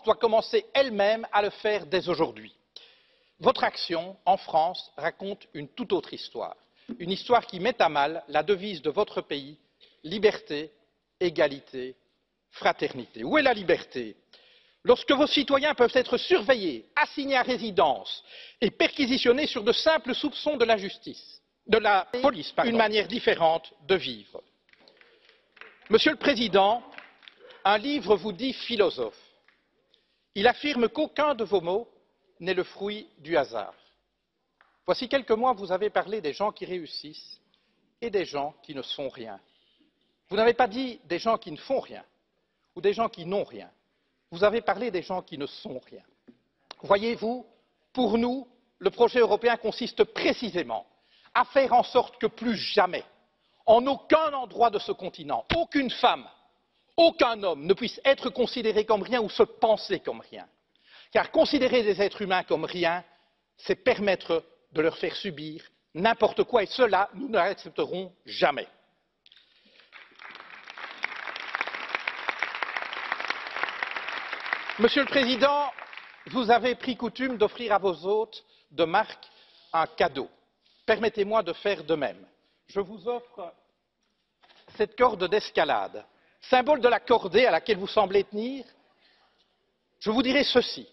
doit commencer elle-même à le faire dès aujourd'hui. Votre action en France raconte une toute autre histoire, une histoire qui met à mal la devise de votre pays, liberté, égalité, fraternité. Où est la liberté? Lorsque vos citoyens peuvent être surveillés, assignés à résidence et perquisitionnés sur de simples soupçons de la police, une manière différente de vivre. Monsieur le Président, un livre vous dit philosophe. Il affirme qu'aucun de vos mots n'est le fruit du hasard. Voici quelques mois, vous avez parlé des gens qui réussissent et des gens qui ne sont rien. Vous n'avez pas dit des gens qui ne font rien ou des gens qui n'ont rien. Vous avez parlé des gens qui ne sont rien. Voyez-vous, pour nous, le projet européen consiste précisément à faire en sorte que plus jamais, en aucun endroit de ce continent, aucune femme, aucun homme ne puisse être considéré comme rien ou se penser comme rien. Car considérer des êtres humains comme rien, c'est permettre de leur faire subir n'importe quoi, et cela, nous ne l'accepterons jamais. Monsieur le Président, vous avez pris coutume d'offrir à vos hôtes de marque un cadeau. Permettez-moi de faire de même. Je vous offre cette corde d'escalade, symbole de la cordée à laquelle vous semblez tenir. Je vous dirai ceci.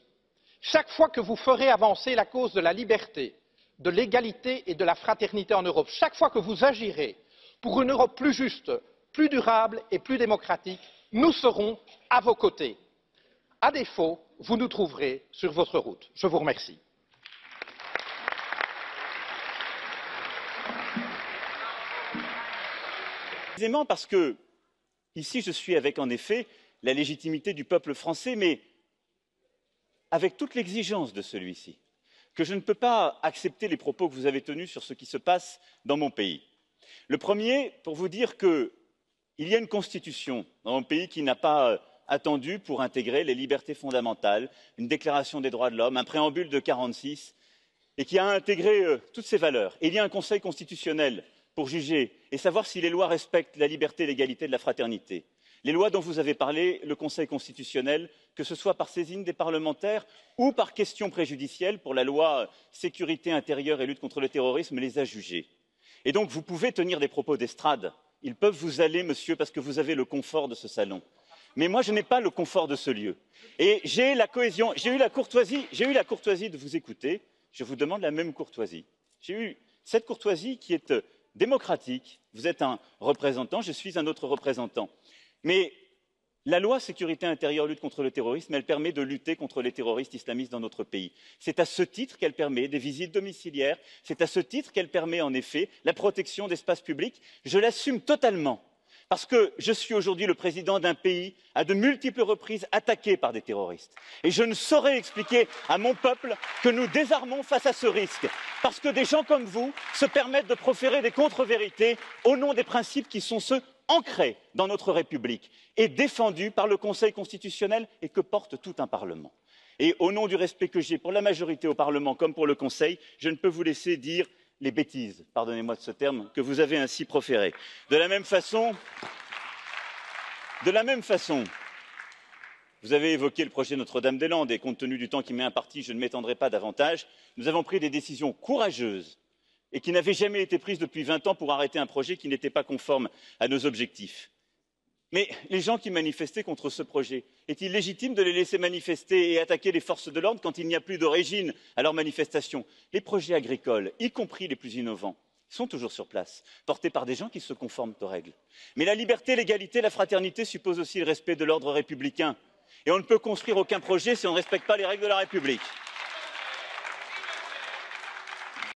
Chaque fois que vous ferez avancer la cause de la liberté, de l'égalité et de la fraternité en Europe, chaque fois que vous agirez pour une Europe plus juste, plus durable et plus démocratique, nous serons à vos côtés. À défaut, vous nous trouverez sur votre route. Je vous remercie. Précisément parce que, ici, je suis avec, en effet, la légitimité du peuple français, mais avec toute l'exigence de celui-ci, que je ne peux pas accepter les propos que vous avez tenus sur ce qui se passe dans mon pays. Le premier, pour vous dire qu'il y a une constitution dans mon pays qui n'a pas attendu pour intégrer les libertés fondamentales, une déclaration des droits de l'homme, un préambule de 46, et qui a intégré toutes ces valeurs. Et il y a un Conseil constitutionnel pour juger et savoir si les lois respectent la liberté, l'égalité et la fraternité. Les lois dont vous avez parlé, le Conseil constitutionnel, que ce soit par saisine des parlementaires ou par question préjudicielle pour la loi sécurité intérieure et lutte contre le terrorisme, les a jugées. Et donc vous pouvez tenir des propos d'estrade, ils peuvent vous aller, monsieur, parce que vous avez le confort de ce salon. Mais moi, je n'ai pas le confort de ce lieu. Et j'ai eu la courtoisie de vous écouter. Je vous demande la même courtoisie. J'ai eu cette courtoisie qui est démocratique. Vous êtes un représentant, je suis un autre représentant. Mais la loi sécurité intérieure lutte contre le terrorisme, elle permet de lutter contre les terroristes islamistes dans notre pays. C'est à ce titre qu'elle permet des visites domiciliaires, c'est à ce titre qu'elle permet en effet la protection d'espaces publics. Je l'assume totalement. Parce que je suis aujourd'hui le président d'un pays à de multiples reprises attaqué par des terroristes. Et je ne saurais expliquer à mon peuple que nous désarmons face à ce risque. Parce que des gens comme vous se permettent de proférer des contre-vérités au nom des principes qui sont ceux ancrés dans notre République et défendus par le Conseil constitutionnel et que porte tout un Parlement. Et au nom du respect que j'ai pour la majorité au Parlement comme pour le Conseil, je ne peux vous laisser dire les bêtises, pardonnez-moi de ce terme, que vous avez ainsi proférées. De la même façon, vous avez évoqué le projet Notre-Dame-des-Landes et compte tenu du temps qui m'est imparti, je ne m'étendrai pas davantage. Nous avons pris des décisions courageuses et qui n'avaient jamais été prises depuis 20 ans pour arrêter un projet qui n'était pas conforme à nos objectifs. Mais les gens qui manifestaient contre ce projet, est-il légitime de les laisser manifester et attaquer les forces de l'ordre quand il n'y a plus d'origine à leurs manifestations? Les projets agricoles, y compris les plus innovants, sont toujours sur place, portés par des gens qui se conforment aux règles. Mais la liberté, l'égalité, la fraternité supposent aussi le respect de l'ordre républicain. Et on ne peut construire aucun projet si on ne respecte pas les règles de la République.